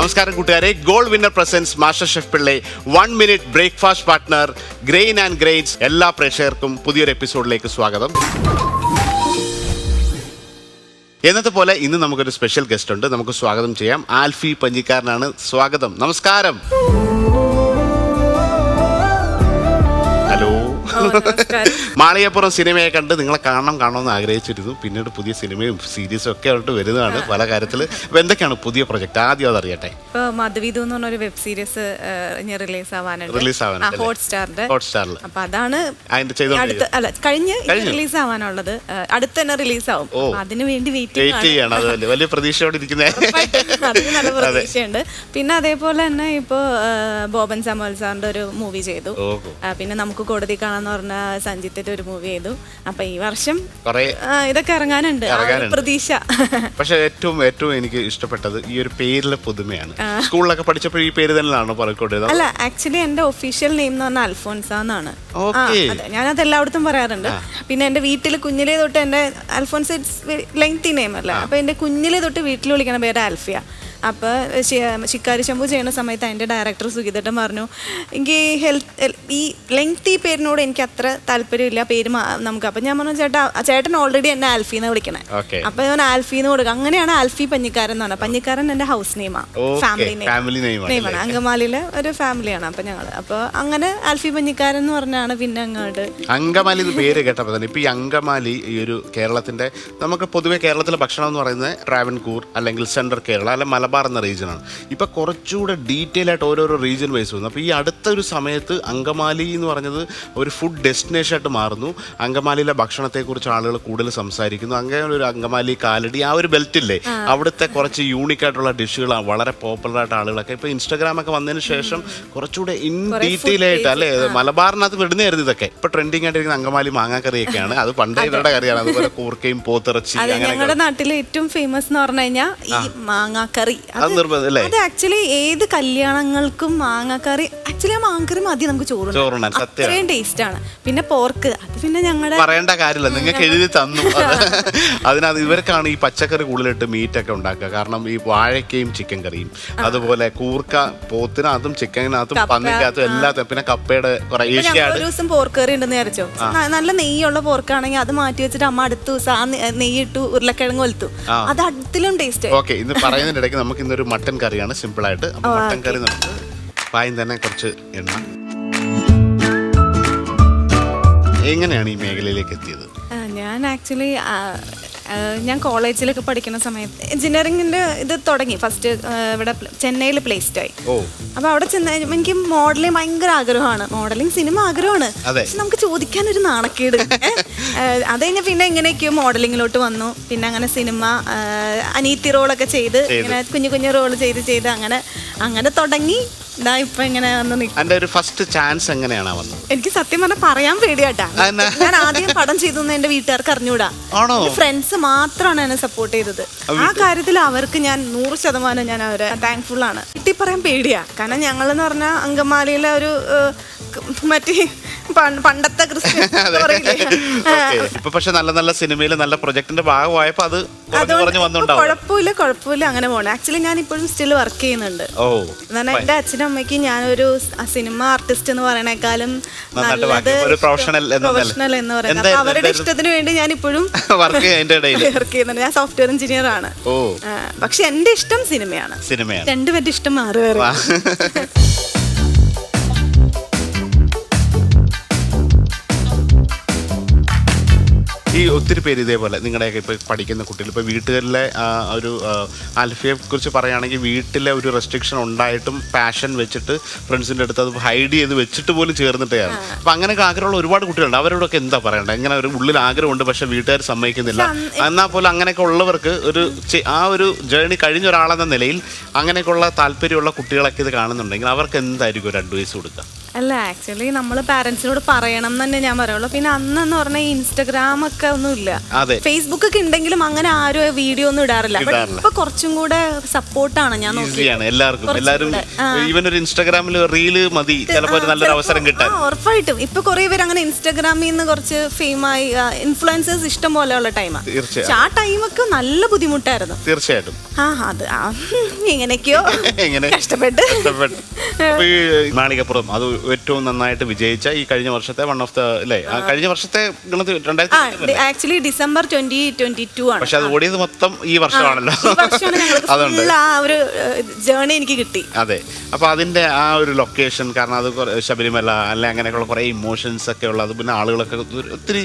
നമസ്കാരം കൂട്ടുകാരെ, gold winner presents master chef Pillai 1 minute breakfast partner grain and grains എല്ലാ പ്രേക്ഷകർക്കും പുതിയൊരു എപ്പിസോഡിലേക്ക് സ്വാഗതം. എന്നത്തെ പോലെ ഇന്ന് നമുക്കൊരു സ്പെഷ്യൽ ഗസ്റ്റ് ഉണ്ട്. നമുക്ക് സ്വാഗതം ചെയ്യാം. ആൽഫി പഞ്ഞിക്കാരനാണ്. സ്വാഗതം. നമസ്കാരം. ഹലോ. മാളികപ്പുറം സിനിമയെ കണ്ട് നിങ്ങളെ കാണണമെന്ന് ആഗ്രഹിച്ചിരുന്നു. പിന്നീട് പുതിയ സിനിമയും സീരീസും ഒക്കെ ആയിട്ട് വരുന്നതാണ് പല കാര്യത്തിൽ. അപ്പൊ എന്തൊക്കെയാണ് പുതിയ പ്രൊജക്ട്? ആദ്യം അതറിയട്ടെ. ഇപ്പൊ മധുവിധു എന്ന് പറഞ്ഞൊരു വെബ് സീരീസ് റിലീസ് ആവാനുണ്ട് ഹോട്ട്സ്റ്റാറിൽ. അപ്പൊ അതാണ് കഴിഞ്ഞ് റിലീസ് ആവാനുള്ളത്. അടുത്ത് തന്നെ റിലീസ് ആവും. അതിന് വേണ്ടി വെയിറ്റ് ചെയ്യാണ്. അത് വലിയ പ്രതീക്ഷയോടെ അതിന് നല്ല പ്രതീക്ഷയുണ്ട്. പിന്നെ അതേപോലെ തന്നെ ഇപ്പൊ ബോബൻ സാമുവൽ സാറിന്റെ ഒരു മൂവി ചെയ്തു. പിന്നെ നമുക്ക് കോടതി കാണാന്ന് പറഞ്ഞ സഞ്ജിത്തിന്റെ ഒരു മൂവി ചെയ്തു. അപ്പൊ ഈ വർഷം ഇതൊക്കെ ഇറങ്ങാനുണ്ട് പ്രതീക്ഷ. പക്ഷെ ഏറ്റവും എനിക്ക് ഇഷ്ടപ്പെട്ടത് ഈ ഒരു പേരിലെ പുതുമയാണ്. സ്കൂളിലൊക്കെ പഠിച്ചപ്പോൾ ഈ പേര് തന്നെയാണോ പറക്കോട്ടത്? അല്ല, ആക്ച്വലി എന്റെ ഒഫീഷ്യൽ നെയിം എന്ന് പറഞ്ഞാൽ അൽഫോൻസ എന്നാണ്. ഞാനത് എല്ലായിടത്തും പറയാറുണ്ട്. പിന്നെ എന്റെ വീട്ടിൽ കുഞ്ഞിലേ തൊട്ട് എന്റെ അൽഫോൻസ ലെങ്തി നെയിം അല്ല. അപ്പൊ എന്റെ കുഞ്ഞിലേ തൊട്ട് വീട്ടിൽ വിളിക്കണ പേര് ആൽഫിയ. അപ്പോൾ ശിക്കാരി ശംഭു ചെയ്യുന്ന സമയത്ത് അതിൻ്റെ ഡയറക്ടർ സുഗീതേട്ടൻ പറഞ്ഞു, എനിക്ക് ഈ ലെങ്തി പേരിനോട് എനിക്ക് അത്ര താല്പര്യമില്ല, പേര് നമുക്ക്. അപ്പം ഞാൻ പറഞ്ഞു, ചേട്ടൻ ഓൾറെഡി എന്നെ ആൽഫി എന്ന് വിളിക്കണേ. അപ്പം ഞാൻ ആൽഫിന്ന് കൊടുക്കുക. അങ്ങനെയാണ് ആൽഫി പഞ്ഞിക്കാരൻ എന്ന് പറഞ്ഞത്. പഞ്ഞിക്കാരൻ എൻ്റെ ഹൗസ് നെയിമാണ്, ഫാമിലി നെയിമാണ്. അങ്കമാലിയിലെ ഒരു ഫാമിലിയാണ്. അപ്പം ഞങ്ങൾ അപ്പോൾ അങ്ങനെ ആൽഫി പഞ്ഞിക്കാരൻ എന്ന് പറഞ്ഞാണ് പിന്നെ അങ്ങോട്ട് അങ്കമാലി പേര് കേട്ടപ്പോൾ തന്നെ. ഇപ്പം ഈ അങ്കമാലി ഈ ഒരു കേരളത്തിൻ്റെ, നമുക്ക് പൊതുവെ കേരളത്തിലെ ഭക്ഷണം എന്ന് പറയുന്നത് ട്രാവൻകൂർ അല്ലെങ്കിൽ സെൻട്രൽ കേരള അല്ലെങ്കിൽ മലബാർ എന്ന റീജിയനാണ്. ഇപ്പം കുറച്ചുകൂടെ ഡീറ്റെയിൽ ആയിട്ട് ഓരോരോ റീജിയൻ വൈസ് വന്നു. അപ്പോൾ ഈ അടുത്തൊരു സമയത്ത് അങ്കമാലി എന്ന് പറഞ്ഞത് ഒരു ഫുഡ് ഡെസ്റ്റിനേഷൻ ആയിട്ട് മാറുന്നു. അങ്കമാലിയിലെ ഭക്ഷണത്തെക്കുറിച്ച് ആളുകൾ കൂടുതൽ സംസാരിക്കുന്നു. അങ്ങനെ ഒരു അങ്കമാലി കാലടി ആ ഒരു ബെൽറ്റില്ലേ, അവിടുത്തെ കുറച്ച് യൂണിക് ആയിട്ടുള്ള ഡിഷുകൾ വളരെ പോപ്പുലർ ആയിട്ട് ആളുകളൊക്കെ ഇപ്പോൾ ഇൻസ്റ്റാഗ്രാമൊക്കെ വന്നതിന് ശേഷം കുറച്ചുകൂടെ ഇൻ ഡീറ്റെയിൽ ആയിട്ട് അല്ലേ മലബാറിനകത്ത് വിടുന്നതായിരുന്നു ഇതൊക്കെ. ഇപ്പോൾ ട്രെൻഡിങ് ആയിട്ടിരിക്കുന്ന അങ്കമാലി മാങ്ങാക്കറിയൊക്കെയാണ്. അത് പണ്ടേ ഇവരുടെ കറിയാണ്. അതുപോലെ കൂർക്കയും പോത്തിറച്ചി. ഞങ്ങളുടെ നാട്ടിലെ ഏറ്റവും ഫേമസ് എന്ന് പറഞ്ഞു കഴിഞ്ഞാൽ ഈ മാങ്ങാക്കറി. അത് ആക്ച്വലി ഏത് കല്യാണങ്ങൾക്കും മാങ്ങാക്കറി, ആക്ച്വലി ആ മാങ്ങാക്കറി മതി നമുക്ക് ചോറുണ്ണാൻ. അത്രയും ടേസ്റ്റ് ആണ്. പിന്നെ പോർക്ക്, അത് പിന്നെ ഞങ്ങളുടെ പറയേണ്ട കാര്യമില്ല, നിങ്ങൾക്ക് എഴുതി തന്നു. അതിനകത്ത് ഇവർക്കാണ് ഈ പച്ചക്കറി കൂടുതലിട്ട് മീറ്റൊക്കെ ഉണ്ടാക്കുക. കാരണം ഈ വാഴക്കയും ചിക്കൻ കറിയും, അതുപോലെ കൂർക്ക പോത്തിനകത്തും ചിക്കനകത്തും പന്നിക്കകത്തും എല്ലാത്തും, പിന്നെ കപ്പയുടെ കുറെ ഒരു ദിവസം പോർക്ക് കറി ഉണ്ടെന്ന് വിചാരിച്ചോ, നല്ല നെയ്യുള്ള പോർക്കാണെങ്കിൽ അത് മാറ്റി വെച്ചിട്ട് അമ്മ അടുത്ത ദിവസം ആ നെയ്യിട്ടു ഉരുളക്കിഴങ്ങ് കൊലുത്തു. അത് അതിലും ടേസ്റ്റ്. ഓക്കെ, ഇന്ന് പറയുന്നതിന്റെ ഇടയ്ക്ക് നമുക്ക് ഇന്നൊരു മട്ടൻ കറിയാണ് സിമ്പിളായിട്ട്. അപ്പോൾ മട്ടൻ കറി നമുക്ക് പായം തന്നെ കുറച്ച് എണ്ണ. എങ്ങനെയാണ് ഈ മേഖലയിലേക്ക് എത്തിയത്? ഞാൻ ആക്ച്വലി ഞാൻ കോളേജിലൊക്കെ പഠിക്കുന്ന സമയത്ത് എഞ്ചിനീയറിംഗിന്റെ ഇത് തുടങ്ങി. ഫസ്റ്റ് ഇവിടെ ചെന്നൈയിൽ പ്ലേസ്ഡ് ആയി. അപ്പൊ അവിടെ ചെന്ന് എനിക്ക് മോഡലിംഗ് ഭയങ്കര ആഗ്രഹമാണ്. മോഡലിംഗ് സിനിമ ആഗ്രഹമാണ്. പക്ഷെ നമുക്ക് ചോദിക്കാനൊരു നാണക്കേട്. അത് കഴിഞ്ഞ് പിന്നെ എങ്ങനെയൊക്കെയോ മോഡലിങ്ങിലോട്ട് വന്നു. പിന്നെ അങ്ങനെ സിനിമ അനീത്തി റോളൊക്കെ ചെയ്ത് ഇങ്ങനെ കുഞ്ഞു കുഞ്ഞു റോള് ചെയ്ത് അങ്ങനെ തുടങ്ങി. ഇപ്പൊ ഇങ്ങനെ ഒരു ഫസ്റ്റ് ചാൻസ് എങ്ങനെയാണ് വന്നത്? എനിക്ക് സത്യം പറഞ്ഞാൽ പറയാൻ പേടിയാട്ടാ. ഞാൻ ആദ്യം പടം ചെയ്തു എന്റെ വീട്ടുകാർക്ക് അറിഞ്ഞൂടാ. ഫ്രണ്ട്സ് മാത്രമാണ് എന്നെ സപ്പോർട്ട് ചെയ്തത്. ആ കാര്യത്തിൽ അവർക്ക് ഞാൻ 100% ഞാൻ അവരെ താങ്ക്ഫുൾ ആണ്. വീട്ടിൽ പറയാൻ പേടിയാ. കാരണം ഞങ്ങളെന്ന് പറഞ്ഞാൽ അങ്കമാലിയിലെ ഒരു മറ്റേ പണ്ടത്തെ പക്ഷെ നല്ല നല്ല സിനിമയില് നല്ല പ്രൊജക്ടിന്റെ ഭാഗമായപ്പോ അത് കുഴപ്പമില്ല അങ്ങനെ പോണേ. ആക്ച്വലി ഞാൻ ഇപ്പോഴും സ്റ്റിൽ വർക്ക് ചെയ്യുന്നുണ്ട്. എന്റെ അച്ഛനും അമ്മയ്ക്ക് ഞാനൊരു സിനിമ ആർട്ടിസ്റ്റ് എന്ന് പറയണേക്കാളും നല്ലത് പ്രൊഫഷണൽ എന്ന് പറയുന്നത്. അവരുടെ ഇഷ്ടത്തിന് വേണ്ടി ഞാൻ ഇപ്പോഴും വർക്ക് ചെയ്യുന്നുണ്ട്. ഞാൻ സോഫ്റ്റ്വെയർ എഞ്ചിനീയർ ആണ്. പക്ഷെ എന്റെ ഇഷ്ടം സിനിമയാണ്. രണ്ടുപേരുടെ ഇഷ്ടം മാറി വേറെ. ഈ ഒത്തിരി പേര് ഇതേപോലെ നിങ്ങളുടെയൊക്കെ ഇപ്പോൾ പഠിക്കുന്ന കുട്ടികൾ, ഇപ്പോൾ വീട്ടുകളിലെ ഒരു ആൽഫിയെ കുറിച്ച് പറയുകയാണെങ്കിൽ വീട്ടിലെ ഒരു റെസ്ട്രിക്ഷൻ ഉണ്ടായിട്ടും പാഷൻ വെച്ചിട്ട് ഫ്രണ്ട്സിൻ്റെ അടുത്ത് അത് ഹൈഡ് ചെയ്ത് വെച്ചിട്ട് പോലും ചേർന്നിട്ടാണ്. അപ്പം അങ്ങനെയൊക്കെ ആഗ്രഹമുള്ള ഒരുപാട് കുട്ടികളുണ്ട്. അവരോടൊക്കെ എന്താ പറയണ്ടത്? ഇങ്ങനെ ഒരു ഉള്ളിൽ ആഗ്രഹമുണ്ട് പക്ഷേ വീട്ടുകാർ സമ്മതിക്കുന്നില്ല. എന്നാൽ പോലും അങ്ങനെയൊക്കെ ഉള്ളവർക്ക് ആ ഒരു ജേർണി കഴിഞ്ഞ ഒരാളെന്ന നിലയിൽ അങ്ങനെയൊക്കെയുള്ള താല്പര്യമുള്ള കുട്ടികളൊക്കെ ഇത് കാണുന്നുണ്ടെങ്കിൽ അവർക്ക് എന്തായിരിക്കും ഒരു അഡ്വൈസ് കൊടുക്കുക? അല്ല ആക്ച്വലി നമ്മൾ പാരന്റ്സിനോട് പറയണം എന്ന് തന്നെ ഞാൻ പറയുള്ളൂ. പിന്നെ അന്നെന്ന് പറഞ്ഞാൽ ഈ ഇൻസ്റ്റഗ്രാം ഒക്കെ ഒന്നും ഇല്ല, അതെ. ഫേസ്ബുക്ക് ഒക്കെ ഉണ്ടെങ്കിലും അങ്ങനെ ആരും വീഡിയോ ഒന്നും ഇടാറില്ല. ഇപ്പൊ കുറച്ചും കൂടെ സപ്പോർട്ടാണ് ഞാൻ ഈസിയാണ് എല്ലാവർക്കും. എല്ലാവരും ഈവൻ ഒരു ഇൻസ്റ്റാഗ്രാമിൽ റീല് മതി ചിലപ്പോൾ ഒരു നല്ലൊരു അവസരം കിട്ടാൻ. ഉറപ്പായിട്ടും ഇപ്പൊ കുറെ പേര് അങ്ങനെ ഇൻസ്റ്റാഗ്രാമിൽ നിന്ന് കുറച്ച് ഫെയിമായി ഇൻഫ്ലുവൻസേഴ്സ് ഇഷ്ടം പോലെയുള്ള ടൈമാണ്. തീർച്ചയായും ആ ടൈമൊക്കെ നല്ല ബുദ്ധിമുട്ടായിരുന്നു. തീർച്ചയായിട്ടും അത് എങ്ങനെയൊക്കെയോ കഷ്ടപ്പെട്ട്. അപ്പൊ ഈ മാളികപ്പുറം അത് ഏറ്റവും നന്നായിട്ട് വിജയിച്ച ഈ കഴിഞ്ഞ വർഷത്തെ വൺ ഓഫ് ദ അല്ലേ, കഴിഞ്ഞ വർഷത്തെ ആക്ച്വലി ഡിസംബർ 2022 ആണ്. പക്ഷെ അത് ഓടിയത് മൊത്തം ഈ വർഷമാണല്ലോ. അതുകൊണ്ട് ആ ഒരു ജേർണി എനിക്ക് കിട്ടി. അതെ. അപ്പൊ അതിന്റെ ആ ഒരു ലൊക്കേഷൻ, കാരണം അത് ശബരിമല അല്ലെ അങ്ങനെയൊക്കെയുള്ള കുറെ ഇമോഷൻസ് ഒക്കെ ഉള്ളത്, പിന്നെ ആളുകളൊക്കെ ഒത്തിരി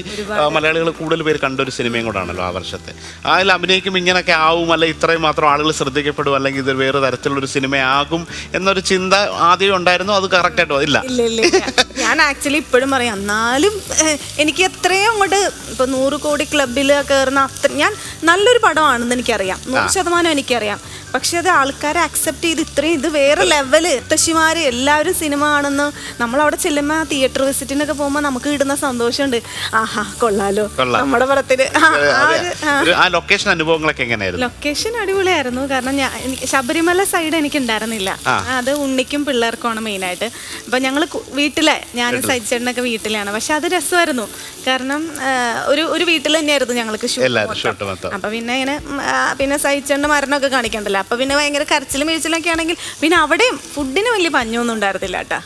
മലയാളികൾ കൂടുതൽ പേര് കണ്ടൊരു സിനിമയും കൂടാണല്ലോ ആ വർഷത്തെ. അതിൽ അഭിനയിക്കുമ്പോൾ ഇങ്ങനെയൊക്കെ ആവും, അല്ലെ ഇത്രയും മാത്രം ആളുകൾ ശ്രദ്ധിക്കപ്പെടും, അല്ലെങ്കിൽ ഇത് വേറെ തരത്തിലുള്ളൊരു സിനിമയാകും എന്നൊരു ചിന്ത ആദ്യം ഉണ്ടായിരുന്നു. അത് കറക്റ്റ് ആയിട്ടോ ഇല്ല? ഇല്ല. ഞാൻ ആക്ച്വലി ഇപ്പോഴും പറയാം, എന്നാലും എനിക്ക് എത്രയും അങ്ങോട്ട് ഇപ്പൊ 100 കോടി ക്ലബിൽ കയറുന്ന അത്ര ഞാൻ നല്ലൊരു പടമാണെന്ന് എനിക്കറിയാം, 100% എനിക്കറിയാം. പക്ഷെ അത് ആൾക്കാരെ അക്സെപ്റ്റ് ചെയ്ത് ഇത്രയും ഇത് വേറെ ലെവല് മുത്തശ്ശിമാര് എല്ലാവരും സിനിമ കാണുന്നു. നമ്മളവിടെ ചെല്ലുമ്പോൾ തിയേറ്റർ വിസിറ്റിനൊക്കെ പോകുമ്പോൾ നമുക്ക് കിട്ടുന്ന സന്തോഷമുണ്ട്. ആഹാ കൊള്ളാലോ നമ്മുടെ പടത്തിന്. ആ ലൊക്കേഷൻ അനുഭവങ്ങളൊക്കെ എങ്ങനെയായിരുന്നു? ലൊക്കേഷൻ അടിപൊളിയായിരുന്നു. കാരണം ശബരിമല സൈഡ് എനിക്ക് ഉണ്ടായിരുന്നില്ല, അത് ഉണ്ണിക്കും പിള്ളേർക്കുമാണ് മെയിനായിട്ട്. അപ്പം ഞങ്ങൾ വീട്ടിലെ ഞാനും സജിച്ചേട്ടനൊക്കെ വീട്ടിലാണ്. പക്ഷെ അത് രസമായിരുന്നു, കാരണം ഒരു വീട്ടിൽ തന്നെയായിരുന്നു ഞങ്ങൾക്ക് ഷൂട്ട്. അപ്പൊ പിന്നെ ഇങ്ങനെ പിന്നെ സജിച്ചേട്ടൻ്റെ മരണമൊക്കെ കാണിക്കണ്ടല്ലോ. അപ്പൊ പിന്നെ ഭയങ്കര കരച്ചിലും വീഴ്ചയിലൊക്കെ ആണെങ്കിൽ പിന്നെ അവിടെയും ഫുഡിന് വലിയ പഞ്ഞൊന്നും ഉണ്ടായിരുന്നില്ല കേട്ടാ.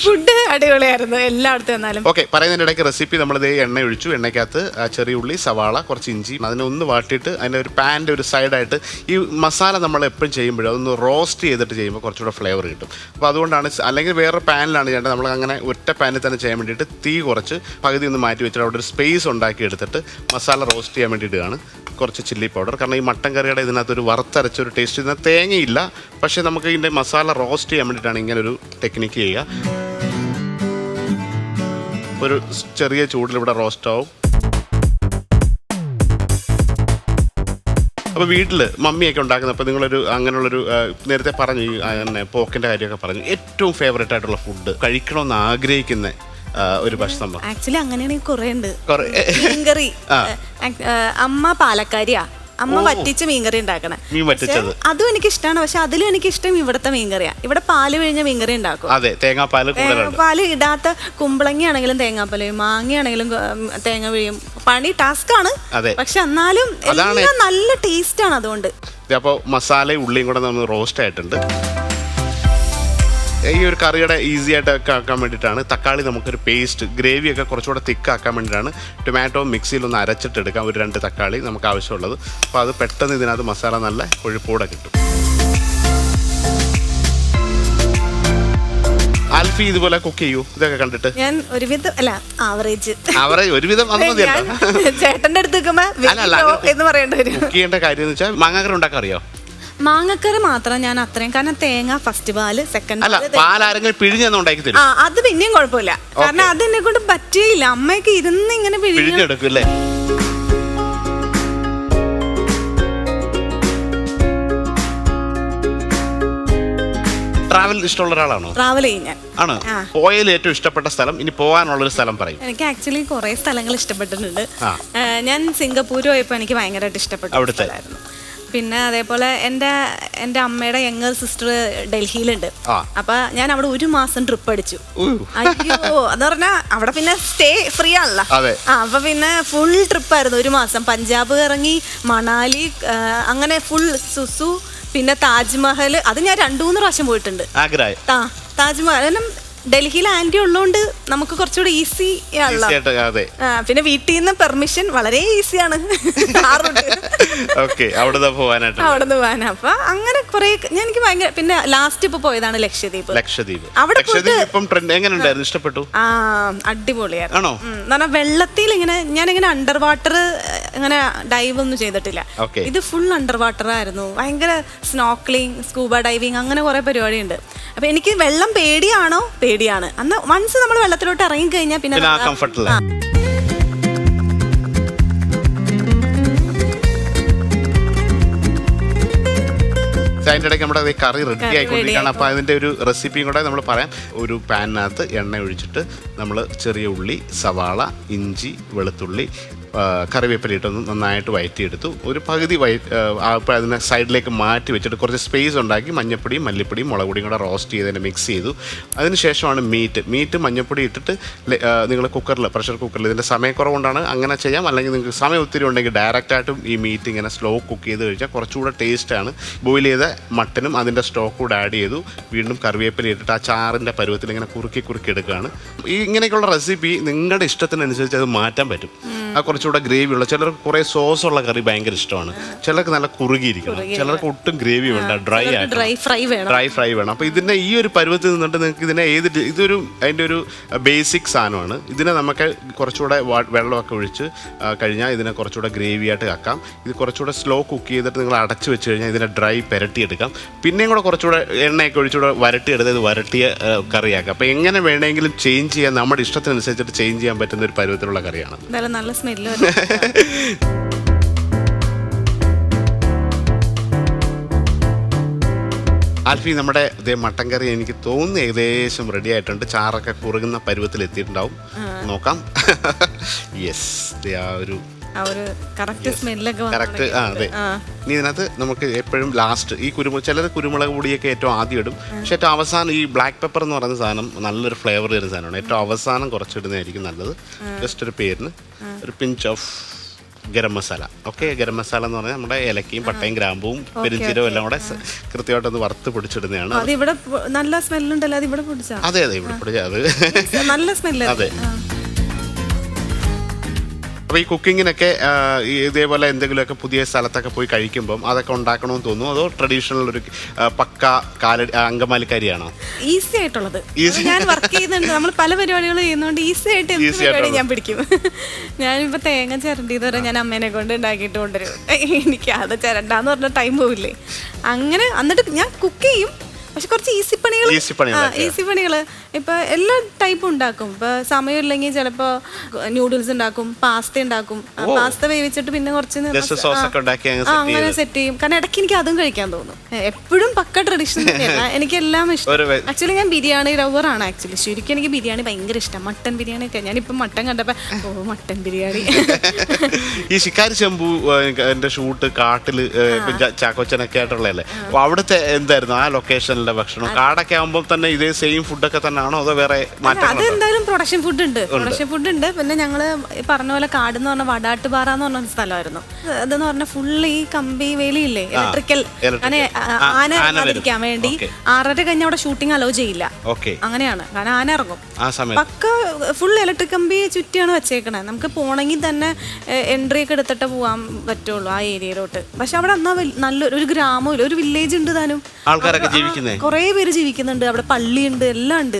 ഫുഡ് അടിപൊളിയായിരുന്നു എല്ലായിടത്തും. എന്നാലും ഓക്കെ, പറയുന്നതിന്റെ ഇടയ്ക്ക് റെസിപ്പി നമ്മളിത് എണ്ണ ഒഴിച്ചു. എണ്ണയ്ക്കകത്ത് ചെറിയ ഉള്ളി, സവാള, കുറച്ച് ഇഞ്ചി, അതിനെ ഒന്ന് വാട്ടിയിട്ട് അതിൻ്റെ ഒരു പാൻ്റെ ഒരു സൈഡായിട്ട് ഈ മസാല നമ്മൾ എപ്പോഴും ചെയ്യുമ്പോഴും അതൊന്ന് റോസ്റ്റ് ചെയ്തിട്ട് ചെയ്യുമ്പോൾ കുറച്ചുകൂടെ ഫ്ലേവർ കിട്ടും. അപ്പോൾ അതുകൊണ്ടാണ്, അല്ലെങ്കിൽ വേറെ പാനിലാണ് ചെയ്യേണ്ടത്. നമ്മൾ അങ്ങനെ ഒറ്റ പാനിൽ തന്നെ ചെയ്യാൻ വേണ്ടിയിട്ട് തീ കുറച്ച് പകുതി ഒന്ന് മാറ്റി വെച്ചിട്ട് അവിടെ ഒരു സ്പേസ് ഉണ്ടാക്കി എടുത്തിട്ട് മസാല റോസ്റ്റ് ചെയ്യാൻ വേണ്ടിയിട്ടാണ്. കുറച്ച് ചില്ലി പൗഡർ, കാരണം ഈ മട്ടൻ കറിയുടെ ഇതിനകത്തൊരു വറുത്തരച്ചൊരു ടേസ്റ്റ്, ഇതിനകത്ത് തേങ്ങയില്ല. പക്ഷേ നമുക്ക് ഇതിൻ്റെ മസാല റോസ്റ്റ് ചെയ്യാൻ വേണ്ടിയിട്ടാണ് ഇങ്ങനൊരു ടെക്നിക്ക് ചെയ്യുക. ഒരു ചെറിയ ചൂടിലിവിടെ റോസ്റ്റ് ആവും. അപ്പോൾ വീട്ടിൽ മമ്മിയൊക്കെ ഉണ്ടാക്കുന്നത്, അപ്പോൾ നിങ്ങളൊരു അങ്ങനെയുള്ളൊരു നേരത്തെ പറഞ്ഞു ഈ പിന്നെ പോക്കിൻ്റെ കാര്യമൊക്കെ പറഞ്ഞു, ഏറ്റവും ഫേവറേറ്റ് ആയിട്ടുള്ള ഫുഡ് കഴിക്കണമെന്ന് ആഗ്രഹിക്കുന്ന ഒരു ഭക്ഷണം? ആക്ച്വലി അങ്ങനെയാണെങ്കിൽ കുറേ ഉണ്ട്. മീൻകറി, അമ്മ പാലക്കാരിയാ, അമ്മ വറ്റിച്ച് മീൻകറി ഉണ്ടാക്കണേ. അതും എനിക്ക് ഇഷ്ടമാണ്. പക്ഷെ അതിലും എനിക്കിഷ്ടം ഇവിടുത്തെ മീൻകറിയാ. ഇവിടെ പാല് പിഴിഞ്ഞ മീൻകറി ഉണ്ടാക്കും. തേങ്ങാപ്പാല് ഇടാത്ത കുമ്പളങ്ങ ആണെങ്കിലും തേങ്ങാപ്പാല്, മാങ്ങയാണെങ്കിലും തേങ്ങ പിഴിയും. പണി ടാസ്ക് ആണ്, പക്ഷെ എന്നാലും എല്ലാം നല്ല ടേസ്റ്റ് ആണ്. അതുകൊണ്ട് അപ്പോൾ മസാലയും ഉള്ളിയും കൂടെ നമ്മൾ റോസ്റ്റ് ആയിട്ടുണ്ട്. ഈ ഒരു കറിയുടെ ഈസി ആയിട്ടൊക്കെ ആക്കാൻ വേണ്ടിയിട്ടാണ് തക്കാളി നമുക്കൊരു പേസ്റ്റ് ഗ്രേവിയൊക്കെ കുറച്ചുകൂടെ തിക്കാക്കാൻ വേണ്ടിയിട്ടാണ് ടൊമാറ്റോ മിക്സിയിലൊന്ന് അരച്ചിട്ടെടുക്കാം. ഒരു 2 തക്കാളി നമുക്ക് ആവശ്യമുള്ളത്. അപ്പോൾ അത് പെട്ടെന്ന് ഇതിനകത്ത് മസാല നല്ല കൊഴുപ്പോടെ കിട്ടും. ആൽഫി ഇതുപോലെ കുക്ക് ചെയ്യൂ ഇതൊക്കെ കണ്ടിട്ട്? ഞാൻ ഒരുവിധം അല്ല ആവറേജ് ഒരുവിധം ചേട്ടന്റെ അടുത്ത് എന്ന് പറയേണ്ടി വരും. കുക്ക് ചെയ്യേണ്ട കാര്യം എന്ന് വെച്ചാൽ മാങ്ങാക്കറി ഉണ്ടാക്കാൻ അറിയോ? മാങ്ങക്കറി മാത്രം ഞാൻ അത്രയും, കാരണം തേങ്ങ ഫസ്റ്റ് പാല്, സെക്കൻഡ് പാലാരെങ്കിലും പിഴിഞ്ഞൊന്നുണ്ടാക്കി തരും. അത് പിന്നെയും കുഴപ്പമില്ല, കാരണം അതെന്നെ കൊണ്ട് പറ്റിയില്ല. അമ്മയൊക്കെ ഇരുന്ന് ഇങ്ങനെ പിഴിഞ്ഞെടുക്കും. ട്രാവൽ ഇഷ്ടമുള്ള ഒരാളാണോ? ട്രാവൽ ചെയ്യും ഞാൻ. ആണ്. പോയതിൽ ഏറ്റവും ഇഷ്ടപ്പെട്ട സ്ഥലം, ഇനി പോകാനുള്ളൊരു സ്ഥലം പറയും. എനിക്ക് ആക്ച്വലി കുറെ സ്ഥലങ്ങൾ ഇഷ്ടപ്പെട്ടിട്ടുണ്ട്. ഞാൻ സിംഗപ്പൂർ പോയപ്പോൾ എനിക്ക് ഭയങ്കരമായിട്ട് ഇഷ്ടപ്പെട്ടു സ്ഥലമായിരുന്നു. പിന്നെ അതേപോലെ എൻ്റെ അമ്മയുടെ യങ്ങർ സിസ്റ്റർ ഡൽഹിയിലുണ്ട്. അപ്പൊ ഞാൻ അവിടെ 1 മാസം ട്രിപ്പ് അടിച്ചു. അയ്യോ, എന്ന് പറഞ്ഞാൽ അവിടെ പിന്നെ സ്റ്റേ ഫ്രീ ആണല്ലോ. അപ്പൊ പിന്നെ ഫുൾ ട്രിപ്പായിരുന്നു 1 മാസം. പഞ്ചാബ് ഇറങ്ങി, മണാലി, അങ്ങനെ ഫുൾ സുസു, പിന്നെ താജ്മഹൽ. അത് ഞാൻ 2-3 പ്രാവശ്യം പോയിട്ടുണ്ട്. താജ്മഹൽ ഡൽഹിയിൽ ആന്റി ഉള്ളതുകൊണ്ട് നമുക്ക് കുറച്ചുകൂടി ഈസി ആണല്ലോ. പിന്നെ വീട്ടിൽ നിന്ന് പെർമിഷൻ വളരെ ഈസിയാണ്. അവിടെ പോകാൻ. അപ്പൊ അങ്ങനെ കുറെ എനിക്ക് ഭയങ്കര. പിന്നെ ലാസ്റ്റ് ഇപ്പൊ പോയതാണ് ലക്ഷദ്വീപ്. അവിടെ ഇഷ്ടപ്പെട്ടു. അടിപൊളിയായിരുന്നു. പറഞ്ഞാൽ വെള്ളത്തിൽ ഇങ്ങനെ ഞാനിങ്ങനെ അണ്ടർ വാട്ടർ ഇങ്ങനെ ഡൈവ് ഒന്നും ചെയ്തിട്ടില്ല. ഇത് ഫുൾ അണ്ടർ വാട്ടർ ആയിരുന്നു. ഭയങ്കര സ്നോക്ലിംഗ്, സ്കൂബ ഡൈവിങ്, അങ്ങനെ കുറെ പരിപാടി ഉണ്ട്. അപ്പൊ എനിക്ക് വെള്ളം പേടിയാണോ? പേടിയാണ്. അന്ന് വൺസ് നമ്മൾ വെള്ളത്തിലോട്ട് ഇറങ്ങി കഴിഞ്ഞാൽ പിന്നെ അതിൻ്റെ ഇടയ്ക്ക് നമ്മുടെ കറി റെഡി ആയിക്കൊണ്ടിരിക്കുകയാണ്. അപ്പോൾ അതിൻ്റെ ഒരു റെസിപ്പിയും കൂടെ നമ്മൾ പറയാം. ഒരു പാനിനകത്ത് എണ്ണ ഒഴിച്ചിട്ട് നമ്മൾ ചെറിയ ഉള്ളി, സവാള, ഇഞ്ചി, വെളുത്തുള്ളി, കറിവേപ്പില ഇട്ടൊന്ന് നന്നായിട്ട് വഴറ്റിയെടുത്തു. ഒരു പകുതി അപ്പോൾ അതിനെ സൈഡിലേക്ക് മാറ്റി വെച്ചിട്ട് കുറച്ച് സ്പേസ് ഉണ്ടാക്കി മഞ്ഞപ്പൊടിയും മല്ലിപ്പൊടിയും മുളക് പൊടിയും കൂടെ റോസ്റ്റ് ചെയ്തതിനെ മിക്സ് ചെയ്തു. അതിനുശേഷമാണ് മീറ്റ് മഞ്ഞപ്പൊടി ഇട്ടിട്ട് നിങ്ങൾ പ്രഷർ കുക്കറിൽ ഇതിൻ്റെ സമയക്കുറവുകൊണ്ടാണ് അങ്ങനെ ചെയ്യാം. അല്ലെങ്കിൽ നിങ്ങൾക്ക് സമയം ഒത്തിരി ഉണ്ടെങ്കിൽ ഡയറക്റ്റായിട്ടും ഈ മീറ്റ് ഇങ്ങനെ സ്ലോ കുക്ക് ചെയ്ത് കഴിച്ചാൽ കുറച്ചുകൂടെ ടേസ്റ്റാണ്. ബോയിൽ ചെയ്ത മട്ടനും അതിൻ്റെ സ്റ്റോക്ക് കൂടെ ആഡ് ചെയ്തു. വീണ്ടും കറിവേപ്പില ഇട്ടിട്ട് ആ ചാറിൻ്റെ പരുവത്തിൽ ഇങ്ങനെ കുറുക്കി എടുക്കുകയാണ്. ഈ ഇങ്ങനെയൊക്കെയുള്ള റെസിപ്പി നിങ്ങളുടെ ഇഷ്ടത്തിനനുസരിച്ച് അത് മാറ്റാൻ പറ്റും. ആ കുറച്ചുകൂടെ ഗ്രേവി ഉള്ള, ചിലർക്ക് കുറേ സോസുള്ള കറി ഭയങ്കര ഇഷ്ടമാണ്, ചിലർക്ക് നല്ല കുറുകിയിരിക്കണം, ചിലർക്ക് ഒട്ടും ഗ്രേവി വേണ്ട, ഡ്രൈ ഫ്രൈ വേണം. അപ്പോൾ ഇതിൻ്റെ ഈ ഒരു പരുവത്തിൽ നിന്നിട്ട് നിങ്ങൾക്ക് ഇതിനെ ഇതൊരു അതിൻ്റെ ഒരു ബേസിക് സാധനമാണ്. ഇതിനെ നമുക്ക് കുറച്ചുകൂടെ വെള്ളമൊക്കെ ഒഴിച്ച് കഴിഞ്ഞാൽ ഇതിനെ കുറച്ചുകൂടെ ഗ്രേവി ആയിട്ട് ആക്കാം. ഇത് കുറച്ചുകൂടെ സ്ലോ കുക്ക് ചെയ്തിട്ട് നിങ്ങൾ അടച്ച് വെച്ച് കഴിഞ്ഞാൽ ഇതിനെ ഡ്രൈ പെരട്ടിയെടുക്കാം. പിന്നെയും കൂടെ കുറച്ചുകൂടെ എണ്ണയൊക്കെ ഒഴിച്ചുകൂടെ വരട്ടിയെടുത്ത് ഇത് വരട്ടിയ കറിയാക്കാം. അപ്പോൾ എങ്ങനെ വേണമെങ്കിലും ചേഞ്ച് ചെയ്യാൻ, നമ്മുടെ ഇഷ്ടത്തിനനുസരിച്ചിട്ട് ചേഞ്ച് ചെയ്യാൻ പറ്റുന്ന ഒരു പരുവത്തിലുള്ള കറിയാണ്. നല്ല സ്മെല്ല്. ആൽഫി, നമ്മുടെ ഇതേ മട്ടൻ കറി എനിക്ക് തോന്നുന്നു ഏകദേശം റെഡി ആയിട്ടുണ്ട്. ചാറൊക്കെ കുറുകുന്ന പരുവത്തിൽ എത്തിയിട്ടുണ്ടാവും. നോക്കാം. യെസ്, ആ ഒരു കറക്റ്റ് സ്മെല്ലൊക്കെ കറക്റ്റ്. അതെ. ഇനി ഇതിനകത്ത് നമുക്ക് എപ്പോഴും ലാസ്റ്റ് ഈ ചിലർ കുരുമുളക് പൊടിയൊക്കെ ഏറ്റവും ആദ്യം ഇടും. പക്ഷെ ഏറ്റവും അവസാനം ഈ ബ്ലാക്ക് പെപ്പർ എന്ന് പറയുന്ന സാധനം നല്ലൊരു ഫ്ലേവർ തരുന്ന സാധനമാണ്. ഏറ്റവും അവസാനം കുറച്ചിടുന്നതായിരിക്കും നല്ലത്. ജസ്റ്റ് ഒരു പേരിന് ഒരു pinch of garam masala. Okay, garam masala എന്ന് പറഞ്ഞാൽ നമ്മുടെ ഏലക്കയും പട്ടയും ഗ്രാമ്പും പെരിഞ്ചീരവും എല്ലാം കൂടെ കൃത്യമായിട്ടൊന്ന് വറുത്ത് പൊടിച്ചിടുന്നതാണ്. നല്ല സ്മെല്ലുണ്ടല്ലോ. അത് ഇവിടെ പൊടിച്ചാ? അതെ, ഇവിടെ പൊടിച്ചാൽ അത് നല്ല സ്മെല്ല്. അതെ. അപ്പോൾ ഈ കുക്കിങ്ങിനൊക്കെ ഇതേപോലെ എന്തെങ്കിലുമൊക്കെ പുതിയ സ്ഥലത്തൊക്കെ പോയി കഴിക്കുമ്പം അതൊക്കെ ഉണ്ടാക്കണമെന്ന് തോന്നുന്നു. അതോ ട്രഡീഷണൽ ഒരു പക്ക അങ്കമാലിക്കാരിയാണോ? ഈസി ആയിട്ടുള്ളത്. ഞാൻ വർക്ക് ചെയ്യുന്നുണ്ട്, നമ്മൾ പല പരിപാടികൾ ചെയ്യുന്നതുകൊണ്ട് ഈസി ആയിട്ട് എന്ത് പരിപാടി ഞാൻ പിടിക്കും. ഞാനിപ്പോൾ തേങ്ങ ചിരണ്ടിയത് വരെ ഞാൻ അമ്മേനെ കൊണ്ട് ഉണ്ടാക്കിയിട്ട് കൊണ്ടുവരും. എനിക്ക് അത് ചിരണ്ടാന്ന് പറഞ്ഞ ടൈം പോവില്ലേ അങ്ങനെ. എന്നിട്ട് ഞാൻ കുക്ക് ചെയ്യും, പക്ഷെ കുറച്ച് ഈസി പണികൾ ഇപ്പൊ എല്ലാ ടൈപ്പും ഉണ്ടാക്കും. ഇപ്പൊ സമയമില്ലെങ്കിൽ ചിലപ്പോ ന്യൂഡിൽസ് ഉണ്ടാക്കും, പാസ്ത ഉണ്ടാക്കും. പാസ്ത വേവിച്ചിട്ട് പിന്നെ കുറച്ച് അങ്ങനെ സെറ്റ് ചെയ്യും. കാരണം ഇടയ്ക്ക് എനിക്ക് അതും കഴിക്കാൻ തോന്നും. എപ്പോഴും പക്ക ട്രഡീഷണൽ തന്നെയല്ല, എനിക്ക് എല്ലാം ഇഷ്ടം. ആക്ച്വലി ഞാൻ ബിരിയാണി ലവറാണ്. ആക്ച്വലി ശരിക്കും എനിക്ക് ബിരിയാണി ഭയങ്കര ഇഷ്ടം. മട്ടൻ ബിരിയാണി ഒക്കെ ഞാനിപ്പം മട്ടൻ കണ്ടപ്പോ മട്ടൻ ബിരിയാണി. ഈ ശിക്കാരി ശംഭു എന്റെ ഷൂട്ട് കാട്ടില് ചാക്കോച്ചനൊക്കെ ആയിട്ടുള്ളതല്ലേ, അപ്പൊ അവിടുത്തെ എന്തായിരുന്നു ആ ലൊക്കേഷൻ ഭക്ഷണം? കാടൊക്കെ ആകുമ്പോൾ തന്നെ ഇതേ സെയിം ഫുഡൊക്കെ തന്നെയാണോ അതോ വേറെ മാറ്റം? അതെന്തായാലും പ്രൊഡക്ഷൻ ഫുഡ് ഉണ്ട്. പിന്നെ ഞങ്ങള് പറഞ്ഞ പോലെ കാട് എന്ന് പറഞ്ഞ വടാട്ടുപാറ എന്ന് പറഞ്ഞ സ്ഥലമായിരുന്നു. അതെന്ന് പറഞ്ഞ ഫുള്ള് ഈ കമ്പി വേലിയില്ലേ, ഇലക്ട്രിക്കൽ, ആന വരാതിരിക്കാൻ വേണ്ടി 6:30 കഴിഞ്ഞ അവിടെ ഷൂട്ടിംഗ് അലോ ചെയ്യില്ല. അങ്ങനെയാണ്, കാരണം ആന ഇറങ്ങും. പക്ക ഫുൾ ഇലക്ട്രിക് കമ്പി ചുറ്റിയാണ് വെച്ചേക്കണേ. നമുക്ക് പോണെങ്കിൽ തന്നെ എൻട്രി ഒക്കെ എടുത്തിട്ട് പോകാൻ പറ്റുള്ളൂ ആ ഏരിയയിലോട്ട്. പക്ഷെ അവിടെ എന്നാ നല്ലൊരു ഗ്രാമമില്ല, ഒരു വില്ലേജ് ഉണ്ട് താനും. ആൾക്കാരൊക്കെ ജീവിക്കുന്നത്, കുറേ പേര് ജീവിക്കുന്നുണ്ട്. അവിടെ പള്ളിയുണ്ട്, എല്ലാം ഉണ്ട്.